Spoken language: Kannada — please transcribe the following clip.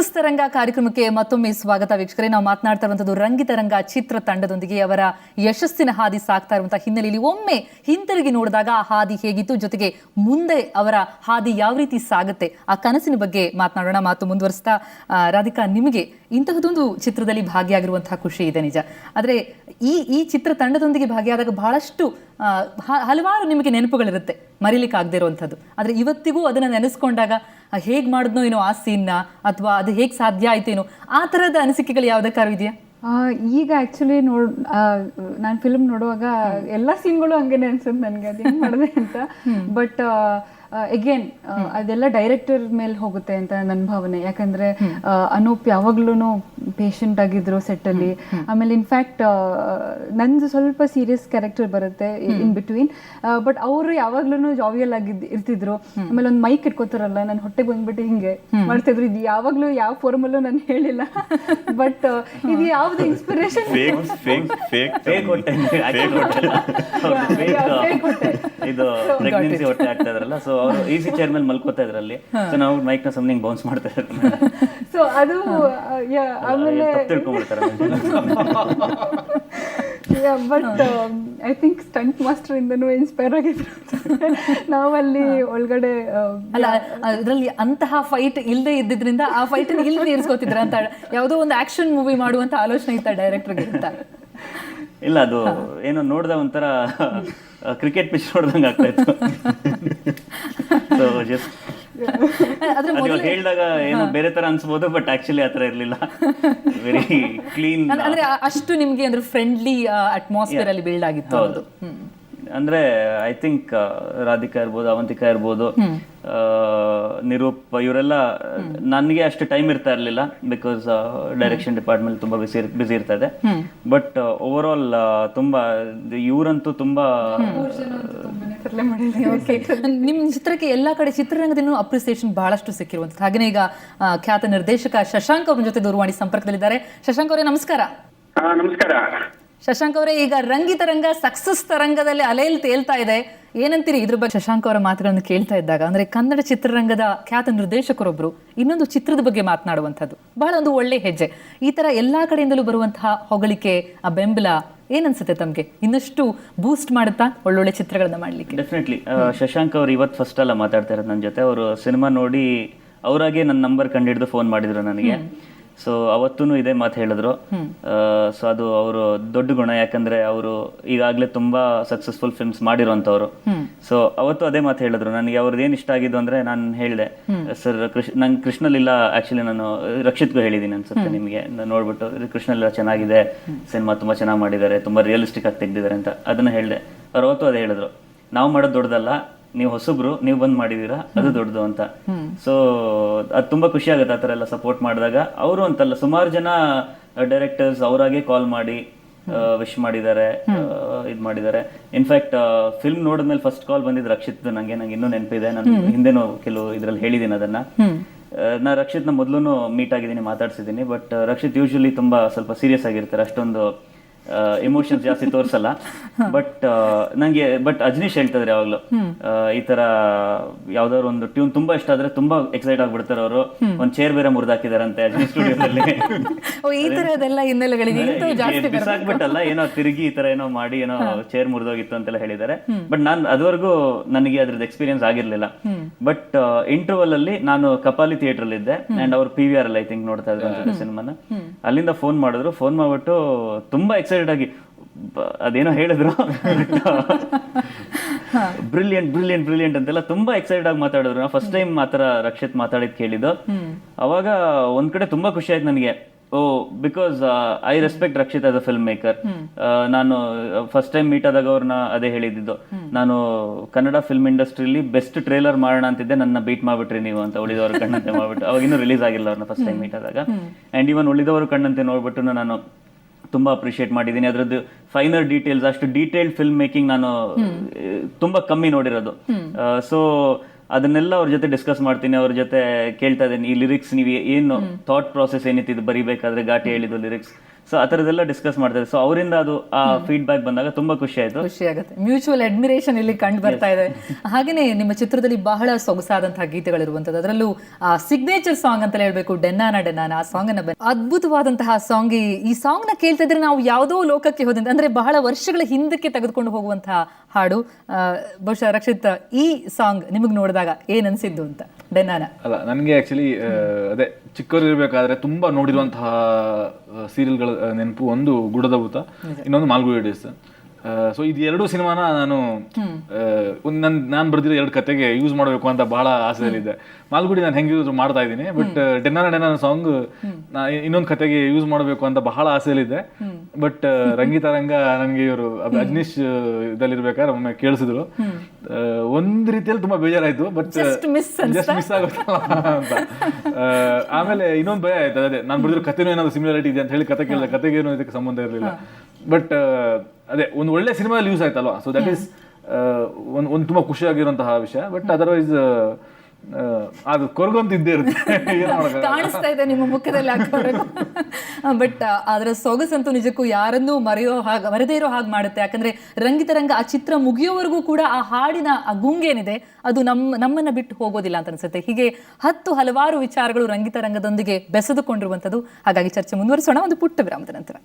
ಸಕ್ಸಸ್ ತರಂಗ ಕಾರ್ಯಕ್ರಮಕ್ಕೆ ಮತ್ತೊಮ್ಮೆ ಸ್ವಾಗತ ವೀಕ್ಷಕರೇ. ನಾವು ಮಾತನಾಡ್ತಾ ಇರುವಂತದ್ದು ರಂಗಿತರಂಗ ಚಿತ್ರ ತಂಡದೊಂದಿಗೆ ಅವರ ಯಶಸ್ಸಿನ ಹಾದಿ ಸಾಕ್ತಾ ಇರುವಂತಹ ಹಿನ್ನೆಲೆಯಲ್ಲಿ ಒಮ್ಮೆ ಹಿಂತಿರುಗಿ ನೋಡಿದಾಗ ಆ ಹಾದಿ ಹೇಗಿತ್ತು, ಜೊತೆಗೆ ಮುಂದೆ ಅವರ ಹಾದಿ ಯಾವ ರೀತಿ ಸಾಗುತ್ತೆ, ಆ ಕನಸಿನ ಬಗ್ಗೆ ಮಾತನಾಡೋಣ. ಮಾತು ಮುಂದುವರಿಸ್ತಾ, ರಾಧಿಕಾ, ನಿಮಗೆ ಇಂತಹದೊಂದು ಚಿತ್ರದಲ್ಲಿ ಭಾಗಿಯಾಗಿರುವಂತಹ ಖುಷಿ ಇದೆ ನಿಜ. ಆದರೆ ಈ ಚಿತ್ರ ತಂಡದೊಂದಿಗೆ ಭಾಗಿಯಾದಾಗ ಬಹಳಷ್ಟು ಹಲವಾರು ನಿಮಗೆ ನೆನಪುಗಳಿರುತ್ತೆ, ಮರಿಲಿಕ್ಕೆ ಆಗದೆ ಇರುವಂಥದ್ದು. ಆದರೆ ಇವತ್ತಿಗೂ ಅದನ್ನು ನೆನೆಸ್ಕೊಂಡಾಗ ಹೇಗೆ ಮಾಡಿದ್ನೋ ಏನೋ ಆ ಸೀನ್ನ, ಅಥವಾ ಅದು ಹೇಗೆ ಸಾಧ್ಯ ಆಯ್ತು ಏನೋ, ಆ ಥರದ ಅನಿಸಿಕೆಗಳು ಯಾವುದಕ್ಕಾರು ಇದೆಯಾ? ಈಗ ಆ್ಯಕ್ಚುಲಿ ನಾನು ಫಿಲ್ಮ್ ನೋಡುವಾಗ ಎಲ್ಲ ಸೀನ್ಗಳು ಹಂಗೇನೆ ಅನ್ಸುತ್ತೆ ನನಗೆ, ಅದು ಹೆಂಗೆ ಮಾಡಿದೆ ಅಂತ. ಬಟ್ ಅಗೇನ್ ಅದೆಲ್ಲ ಡೈರೆಕ್ಟರ್ ಮೇಲೆ ಹೋಗುತ್ತೆ ಅಂತ ನನ್ನ ಭಾವನೆ. ಯಾಕಂದ್ರೆ ಅನೂಪ್ ಯಾವಾಗ್ಲೂ ಪೇಷಂಟ್ ಆಗಿದ್ರು ಸೆಟ್ಟಲ್ಲಿ. ಆಮೇಲೆ ಇನ್ಫ್ಯಾಕ್ಟ್ ನಂದು ಸ್ವಲ್ಪ ಸೀರಿಯಸ್ ಕ್ಯಾರೆಕ್ಟರ್ ಬರುತ್ತೆ ಇನ್ ಬಿಟ್ವೀನ್, ಬಟ್ ಅವರು ಯಾವಾಗ್ಲೂ ಜಾವಿಯಲ್ ಇರ್ತಿದ್ರು. ಆಮೇಲೆ ಒಂದು ಮೈಕ್ ಇಟ್ಕೋತಾರಲ್ಲ, ನನ್ನ ಹೊಟ್ಟೆಗೆ ಬಂದ್ಬಿಟ್ಟು ಹಿಂಗೆ ಮಾಡ್ತಿದ್ರು. ಇದು ಯಾವಾಗ್ಲೂ ಯಾವ ಫೋರ್ಮಲ್ಲೂ ನಾನು ಹೇಳಿಲ್ಲ, ಬಟ್ ಇದು ಯಾವ್ದು ಇನ್ಸ್ಪಿರೇಷನ್ ಇದು ಪ್ರೆಗ್ನೆನ್ಸಿ ಹೊಟ್ಟೆ ಆಗ್ತಾ ಇದ್ರಲ್ಲ, ಸೊ ಅವರು ಈಸಿ ಚೇರ್ ಮೇಲೆ ಮಲ್ಕೋತಾ ಇದ್ರಲ್ಲಿ, ಸೊ ನಾವು ಮೈಕ್ ನ ಸಮನಿಂಗ್ ಬೌನ್ಸ್ ಮಾಡ್ತಾ ಇದ್ರು. ಸೊ ಅದು ಆಮೇಲೆ ತಿಳ್ಕೊಂಡ್ಬಿಡ್ತಾರೆ. But I think stunt master ಇಂದನೂ ಇನ್ಸ್ಪೈರ್ ಆಗಿದ್ರು ನಾವಲ್ಲಿ ಒಳಗಡೆ. ಅಲ್ಲ, ಇದರಲ್ಲಿ ಅಂತಹ ಫೈಟ್ ಇಲ್ಲದೆ ಇದ್ದಿದ್ರಿಂದ ಆ ಫೈಟ್ ಇಲ್ಲಿ ಇರಿಸ್ಕೋತಿದ್ರ ಅಂತ ಯಾವುದೋ ಒಂದು ಆಕ್ಷನ್ ಮೂವಿ ಮಾಡುವಂತ ಆಲೋಚನೆ ಇತ್ತ ಡೈರೆಕ್ಟರ್ಗೆ ಅಂತ? ಇಲ್ಲ, ಅದು ಏನೋ ನೋಡ್ದ ಒಂಥರ ಕ್ರಿಕೆಟ್ ಪಿಚ್ ನೋಡ್ದಂಗೆ ಆಗ್ತಾ ಇತ್ತು. ಸೊ ಜಸ್ಟ್ ಹೇಳಿದಾಗ ಏನೋ ಬೇರೆ ತರ ಅನ್ಸ್ಬೋದು, ಬಟ್ ಆಕ್ಚುಲಿ ಆತರ ಇರ್ಲಿಲ್ಲ. ವೆರಿ ಕ್ಲೀನ್, ಅಂದ್ರೆ ಅಷ್ಟು ನಿಮ್ಗೆ ಅಂದ್ರೆ ಫ್ರೆಂಡ್ಲಿ ಅಟ್ಮಾಸ್ಫಿಯರ್ ಅಲ್ಲಿ ಬಿಲ್ಡ್ ಆಗಿತ್ತು ಅದು. ಅಂದ್ರೆ ಐ ಥಿಂಕ್ ರಾಧಿಕಾ ಇರ್ಬೋದು, ಅವಂತಿಕಾ ಇರ್ಬೋದು, ನಿರೂಪ್, ಇವರೆಲ್ಲ ನನಗೆ ಅಷ್ಟು ಟೈಮ್ ಇರ್ತಾ ಇರ್ಲಿಲ್ಲ, ಬಿಕಾಸ್ ಡೈರೆಕ್ಷನ್ ಡಿಪಾರ್ಟ್ಮೆಂಟ್ ತುಂಬಾ ಬಿಸಿ ಇರ್ತಾ ಇದೆ. ಬಟ್ ಓವರ್ ಆಲ್ ತುಂಬಾ ಇವರಂತೂ ತುಂಬಾ ನಿಮ್ ಚಿತ್ರಕ್ಕೆ ಎಲ್ಲಾ ಕಡೆ ಚಿತ್ರರಂಗದಿಂದ ಅಪ್ರಿಸಿಯೇಷನ್ ಬಹಳಷ್ಟು ಸಿಕ್ಕಿರುವಂತದ್ದು. ಹಾಗೆ ಈಗ ಖ್ಯಾತ ನಿರ್ದೇಶಕ ಶಶಾಂಕ್ ಅವ್ರ ಜೊತೆ ದೂರವಾಣಿ ಸಂಪರ್ಕದಲ್ಲಿದ್ದಾರೆ. ಶಶಾಂಕ್ ಅವರೇ, ನಮಸ್ಕಾರ. ನಮಸ್ಕಾರ ಶಶಾಂಕ್ ಅವರೇ, ಈಗ ರಂಗಿತರಂಗ ಸಕ್ಸಸ್ ತರಂಗದಲ್ಲಿ ಅಲೆಯಲ್ಲಿ ತೇಲ್ತಾ ಇದೆ, ಏನಂತೀರಿ ಇದ್ರ ಬಗ್ಗೆ? ಶಶಾಂಕ್ ಅವರ ಮಾತುಗಳನ್ನು ಕೇಳ್ತಾ ಇದ್ದಾಗ, ಅಂದ್ರೆ ಕನ್ನಡ ಚಿತ್ರರಂಗದ ಖ್ಯಾತ ನಿರ್ದೇಶಕರೊಬ್ರು ಇನ್ನೊಂದು ಚಿತ್ರದ ಬಗ್ಗೆ ಮಾತನಾಡುವಂಥದ್ದು ಬಹಳ ಒಂದು ಒಳ್ಳೆ ಹೆಜ್ಜೆ. ಈ ತರ ಎಲ್ಲಾ ಕಡೆಯಿಂದಲೂ ಬರುವಂತಹ ಹೊಗಳಿಕೆ, ಆ ಬೆಂಬಲ ಏನನ್ಸುತ್ತೆ ತಮ್ಗೆ? ಇನ್ನಷ್ಟು ಬೂಸ್ಟ್ ಮಾಡುತ್ತಾ ಒಳ್ಳೊಳ್ಳೆ ಚಿತ್ರಗಳನ್ನ ಮಾಡ್ಲಿಕ್ಕೆ? ಡೆಫಿನೆಟ್ಲಿ. ಶಶಾಂಕ್ ಅವರು ಇವತ್ತು ಫಸ್ಟ್ ಅಲ್ಲ ಮಾತಾಡ್ತಾ ಇರೋದು ನನ್ನ ಜೊತೆ. ಅವರು ಸಿನಿಮಾ ನೋಡಿ ಅವರಾಗೆ ನನ್ನ ನಂಬರ್ ಕಂಡಿಡಿದು ಫೋನ್ ಮಾಡಿದ್ರು ನನಗೆ. ಸೊ ಅವತ್ತೂ ಇದೇ ಮಾತು ಹೇಳಿದ್ರು. ಸೊ ಅದು ಅವರು ದೊಡ್ಡ ಗುಣ, ಯಾಕಂದ್ರೆ ಅವರು ಈಗಾಗಲೇ ತುಂಬಾ ಸಕ್ಸಸ್ಫುಲ್ ಫಿಲ್ಮ್ಸ್ ಮಾಡಿರುವಂತವ್ರು. ಸೊ ಅವತ್ತು ಅದೇ ಮಾತು ಹೇಳಿದ್ರು ನನಗೆ. ಅವ್ರದ್ದು ಏನ್ ಇಷ್ಟ ಆಗಿದ್ದು ಅಂದ್ರೆ, ನಾನು ಹೇಳಿದೆ ಸರ್, ನಂಗೆ ಕೃಷ್ಣಲಿಲ್ಲ, ಆಕ್ಚುಲಿ ನಾನು ರಕ್ಷಿತ್ಗೂ ಹೇಳಿದ್ದೀನಿ ಅನ್ಸುತ್ತೆ ನಿಮಗೆ, ನೋಡ್ಬಿಟ್ಟು ಕೃಷ್ಣಲಿಲ್ಲ ಚೆನ್ನಾಗಿದೆ, ಸಿನಿಮಾ ತುಂಬಾ ಚೆನ್ನಾಗಿ ಮಾಡಿದ್ದಾರೆ, ತುಂಬಾ ರಿಯಲಿಸ್ಟಿಕ್ ಆಗಿ ತೆಗ್ದಿದ್ದಾರೆ ಅಂತ. ಅದನ್ನ ಹೇಳಿದೆ. ಅವ್ರು ಅವತ್ತು ಅದೇ ಹೇಳಿದ್ರು, ನಾವು ಮಾಡೋದು ದೊಡ್ಡದಲ್ಲ, ನೀವು ಹೊಸಬ್ರು, ನೀವು ಬಂದ್ ಮಾಡಿದೀರಾ, ಅದು ದೊಡ್ಡದು ಅಂತ. ಸೊ ಅದು ತುಂಬಾ ಖುಷಿ ಆಗುತ್ತೆ ಆ ಥರ ಎಲ್ಲ ಸಪೋರ್ಟ್ ಮಾಡಿದಾಗ. ಅವರು ಅಂತಲ್ಲ, ಸುಮಾರು ಜನ ಡೈರೆಕ್ಟರ್ಸ್ ಅವರಾಗೆ ಕಾಲ್ ಮಾಡಿ ವಿಶ್ ಮಾಡಿದ್ದಾರೆ, ಇದು ಮಾಡಿದ್ದಾರೆ. ಇನ್ಫ್ಯಾಕ್ಟ್ ಫಿಲ್ಮ್ ನೋಡಿದ್ಮೇಲೆ ಫಸ್ಟ್ ಕಾಲ್ ಬಂದಿದ್ದು ರಕ್ಷಿತ್. ನಂಗೆ ಇನ್ನೂ ನೆನಪಿದೆ, ನಾನು ಹಿಂದೆನೂ ಕೆಲವು ಇದ್ರಲ್ಲಿ ಹೇಳಿದ್ದೀನಿ ಅದನ್ನ. ನಾ ರಕ್ಷಿತ್ನ ಮೊದಲು ಮೀಟ್ ಆಗಿದ್ದೀನಿ, ಮಾತಾಡ್ಸಿದ್ದೀನಿ. ಬಟ್ ರಕ್ಷಿತ್ ಯೂಶಲಿ ತುಂಬಾ ಸ್ವಲ್ಪ ಸೀರಿಯಸ್ ಆಗಿರ್ತಾರೆ, ಅಷ್ಟೊಂದು ಎಮೋಷನ್ಸ್ ಜಾಸ್ತಿ ತೋರ್ಸಲ್ಲ. ಬಟ್ ನಂಗೆ ಅಜನೀಶ್ ಹೇಳ್ತಿದ್ರೆ ಯಾವಾಗ್ಲೂ, ಈ ತರ ಯಾವ್ದಾದ್ರು ಒಂದು ಟ್ಯೂನ್ ತುಂಬಾ ಇಷ್ಟ ಆದ್ರೆ ತುಂಬಾ ಎಕ್ಸೈಟ್ ಆಗ್ಬಿಡ್ತಾರೆ ಅವರು. ಒಂದ್ ಚೇರ್ ಬೇರೆ ಮುರಿದಾಕಿದಾರಂತೆ ಅಜನೀಶ್ ಸ್ಟುಡಿಯೋದಲ್ಲಿ. ಬಿಸಾಕ್ಬಿಟ್ಟಲ್ಲ, ಏನೋ ತಿರುಗಿ ಈ ತರ ಏನೋ ಮಾಡಿ ಏನೋ ಚೇರ್ ಮುರಿದೋಗಿತ್ತು ಅಂತೆಲ್ಲ ಹೇಳಿದ್ದಾರೆ. ಬಟ್ ನಾನ್ ಅದುವರೆಗೂ ನನಗೆ ಅದ್ರದ್ದು ಎಕ್ಸ್ಪೀರಿಯನ್ಸ್ ಆಗಿರ್ಲಿಲ್ಲ. ಬಟ್ ಇಂಟರ್ವಲ್ ಅಲ್ಲಿ ನಾನು ಕಪಾಲಿ ಥಿಯೇಟರ್ ಅಲ್ಲಿ ಇದ್ದೆ, ಅಂಡ್ ಅವ್ರು PVR ಅಲ್ಲಿ ಐ ಥಿಂಕ್ ನೋಡ್ತಾ ಇದ್ರು ಅನ್ಸುತ್ತೆ ಸಿನಿಮಾನ. ಅಲ್ಲಿಂದ ಫೋನ್ ಮಾಡಿದ್ರು. ಫೋನ್ ಮಾಡ್ಬಿಟ್ಟು ತುಂಬಾ ಎಕ್ಸೈಟೆಡ್ ಆಗಿ ಅದೇನೋ ಹೇಳಿದ್ರು, ಬ್ರಿಲಿಯಂಟ್ ಬ್ರಿಲಿಯಂಟ್ ಬ್ರಿಲಿಯಂಟ್ ಅಂತೆಲ್ಲ ತುಂಬಾ ಎಕ್ಸೈಟೆಡ್ ಆಗಿ ಮಾತಾಡಿದ್ರು. ನಾ ಫಸ್ಟ್ ಟೈಮ್ ಆತರ ರಕ್ಷಿತ್ ಮಾತಾಡಿದ್ ಕೇಳಿದ್ದು. ಅವಾಗ ಒಂದ್ ಕಡೆ ತುಂಬಾ ಖುಷಿ ಆಯ್ತು ನನಗೆ. Because I respect Rakshit as a film maker. ನಾನು ಫಸ್ಟ್ ಟೈಮ್ ಮೀಟ್ ಆದಾಗ ಅವ್ರನ್ನ ಅದೇ ಹೇಳಿದ್ದು, ನಾನು ಕನ್ನಡ ಫಿಲ್ಮ್ ಇಂಡಸ್ಟ್ರಿಯಲ್ಲಿ ಬೆಸ್ಟ್ ಟ್ರೇಲರ್ ಮಾಡೋಣ ಅಂತಿದ್ದೆ, ನನ್ನ ಬೀಟ್ ಮಾಡ್ಬಿಟ್ರಿ ನೀವು ಅಂತ. ಉಳಿದವರು ಕಣ್ಣಂತೆ ಮಾಡ್ಬಿಟ್ಟು, ಅವಾಗ ಇನ್ನೂ ರಿಲೀಸ್ ಆಗಿಲ್ಲ ಅವ್ರನ್ನ ಫಸ್ಟ್ ಟೈಮ್ ಮೀಟ್ ಆದಾಗ. ಅಂಡ್ ಇವನ್ ಉಳಿದವರು ಕಣ್ಣಂತೆ ನೋಡ್ಬಿಟ್ಟು ನಾನು ತುಂಬಾ ಅಪ್ರಿಷಿಯೇಟ್ ಮಾಡಿದ್ದೀನಿ. ಅದ್ರದ್ದು ಫೈನರ್ ಡೀಟೇಲ್ಸ್, ಅಷ್ಟು ಡೀಟೇಲ್ಡ್ ಫಿಲ್ಮ್ ಮೇಕಿಂಗ್ ನಾನು ತುಂಬಾ ಕಮ್ಮಿ ನೋಡಿರೋದು. ಸೊ ಅದನ್ನೆಲ್ಲ ಅವ್ರ ಜೊತೆ ಡಿಸ್ಕಸ್ ಮಾಡ್ತೀನಿ, ಅವ್ರ ಜೊತೆ ಕೇಳ್ತಾ ಇದ್ದೀನಿ. ಈ ಲಿರಿಕ್ಸ್ ನೀವು ಏನು ಥಾಟ್ ಪ್ರಾಸೆಸ್ ಏನಿತ್ತು ಇದು ಬರಿಬೇಕಾದ್ರೆ, ಘಾಟಿ ಹೇಳಿದ್ದು ಲಿರಿಕ್ಸ್. ಸೊ ಆ ಥರದ್ದೆಲ್ಲ ಡಿಸ್ಕಸ್ ಮಾಡ್ತಾರೆ. ಸೊ ಅವರಿಂದ ಅದು ಆ ಫೀಡ್ಬ್ಯಾಕ್ ಬಂದಾಗ ತುಂಬಾ ಖುಷಿ ಆಯ್ತು. ಖುಷಿ ಆಗುತ್ತೆ. ಮ್ಯೂಚುವಲ್ ಅಡ್ಮಿರೇಷನ್ ಇಲ್ಲಿ ಕಂಡು ಬರ್ತಾ ಇದೆ. ಹಾಗೇನೆ ನಿಮ್ಮ ಚಿತ್ರದಲ್ಲಿ ಬಹಳ ಸೊಗಸಾದಂತಹ ಗೀತೆಗಳಿರುವಂತದ್ದು, ಅದರಲ್ಲೂ ಆ ಸಿಗ್ನೇಚರ್ ಸಾಂಗ್ ಅಂತ ಹೇಳ್ಬೇಕು, ಡೆನ್ನಾನ ಡೆನ್ನಾನ, ಆ ಸಾಂಗ್ ಅನ್ನ ಅದ್ಭುತವಾದಂತಹ ಸಾಂಗ್. ಈ ಸಾಂಗ್ ನ ಕೇಳ್ತಾ ಇದ್ರೆ ನಾವು ಯಾವುದೋ ಲೋಕಕ್ಕೆ ಹೋದಂತೆ, ಅಂದ್ರೆ ಬಹಳ ವರ್ಷಗಳ ಹಿಂದಕ್ಕೆ ತೆಗೆದುಕೊಂಡು ಹೋಗುವಂತಹ ಹಾಡು. ಬಹುಶಃ ರಕ್ಷಿತ್, ಈ ಸಾಂಗ್ ನಿಮಗೆ ನೋಡಿದಾಗ ಏನ್ ಅನ್ಸಿದ್ದು ಅಂತ? ಡೆನ್ನಾನ ಅಲ್ಲ, ನನಗೆ ಆಕ್ಚುಲಿ ಅದೇ ಚಿಕ್ಕವರು ಇರಬೇಕಾದ್ರೆ ತುಂಬಾ ನೋಡಿರುವಂತಹ ಸೀರಿಯಲ್ಗಳ ನೆನಪು. ಒಂದು ಗುಡದ ಭೂತ, ಇನ್ನೊಂದು ಮಾಲ್ಗುಡಿ ಡೇಸ್. ಸೊ ಇದು ಎರಡು ಸಿನಿಮಾನ ನಾನು ನಾನು ಬರ್ದಿರೋ ಎರಡು ಕತೆಗೆ ಯೂಸ್ ಮಾಡಬೇಕು ಅಂತ ಬಹಳ ಆಸೆಯಲ್ಲಿದ್ದೆ. ಮಾಲ್ಗುಡಿ ನಾನು ಹೆಂಗೆ ಯೂಸ್ ಮಾಡ್ತಾ ಇದ್ದೀನಿ, ಬಟ್ ಡೆನ್ನಾನ ಡೆನ್ನಾನ ಸಾಂಗ್ ಇನ್ನೊಂದು ಕತೆಗೆ ಯೂಸ್ ಮಾಡಬೇಕು ಅಂತ ಬಹಳ ಆಸೆಯಲ್ಲಿದ್ದೆ. ಬಟ್ ರಂಗಿತರಂಗ ನನಗೆ ಇವರು ಅಜ್ನೀಶ್ ಇದಲ್ಲಿರ್ಬೇಕಾದ್ರೆ ಒಮ್ಮೆ ಕೇಳಿಸಿದ್ರು. ಒಂದ್ ರೀತಿಯಲ್ಲಿ ತುಂಬಾ ಬೇಜಾರಾಯ್ತು, ಬಟ್ ಜಸ್ಟ್ ಮಿಸ್ ಆಗುತ್ತಲ್ಲ ಅಂತ. ಆಮೇಲೆ ಇನ್ನೊಂದು ಭಯ ಆಯ್ತು, ಅದೇ ನಾನು ಬರ್ದಿರೋ ಕತೆನೂ ಏನಾದ್ರು ಸಿಮಿಲಾರಿಟಿ ಇದೆ ಅಂತ ಹೇಳಿ ಕತೆ ಕೇಳಿದೆ. ಕತೆಗೇನು ಇದಕ್ಕೆ ಸಂಬಂಧ ಇರಲಿಲ್ಲ, ಬಟ್ ಅದೇ ಒಂದು ಒಳ್ಳೆ ಸಿನಿಮಾದಲ್ಲಿ ಯೂಸ್ ಆಯ್ತಲ್ವಾ. ಸೊ ದಟ್ ಈಸ್ ಒಂದು ತುಂಬಾ ಖುಷಿಯಾಗಿರುವಂತಹ ವಿಷಯ. ಬಟ್ ಅದರ್ವೈಸ್ ಅದು ಕೊರಗಂತ ಇದ್ದೇ ಇರುತ್ತೆ, ಕಾಣಿಸ್ತಾ ಇದೆ ನಿಮ್ಮ ಮುಖದಲ್ಲಿ. ಬಟ್ ಅದರ ಸೊಗಸಂತೂ ನಿಜಕ್ಕೂ ಯಾರನ್ನೂ ಮರೆದೇ ಇರೋ ಹಾಗೆ ಮಾಡುತ್ತೆ. ಯಾಕಂದ್ರೆ ರಂಗಿತರಂಗ ಆ ಚಿತ್ರ ಮುಗಿಯೋವರೆಗೂ ಕೂಡ ಆ ಹಾಡಿನ ಆ ಗುಂಗೇನಿದೆ ಅದು ನಮ್ಮನ್ನ ಬಿಟ್ಟು ಹೋಗೋದಿಲ್ಲ ಅಂತ ಅನ್ಸುತ್ತೆ. ಹೀಗೆ ಹಲವಾರು ವಿಚಾರಗಳು ರಂಗಿತರಂಗದೊಂದಿಗೆ ಬೆಸೆದುಕೊಂಡಿರುವಂಥದ್ದು. ಹಾಗಾಗಿ ಚರ್ಚೆ ಮುಂದುವರಿಸೋಣ ಒಂದು ಪುಟ್ಟ ವಿರಾಮದ ನಂತರ.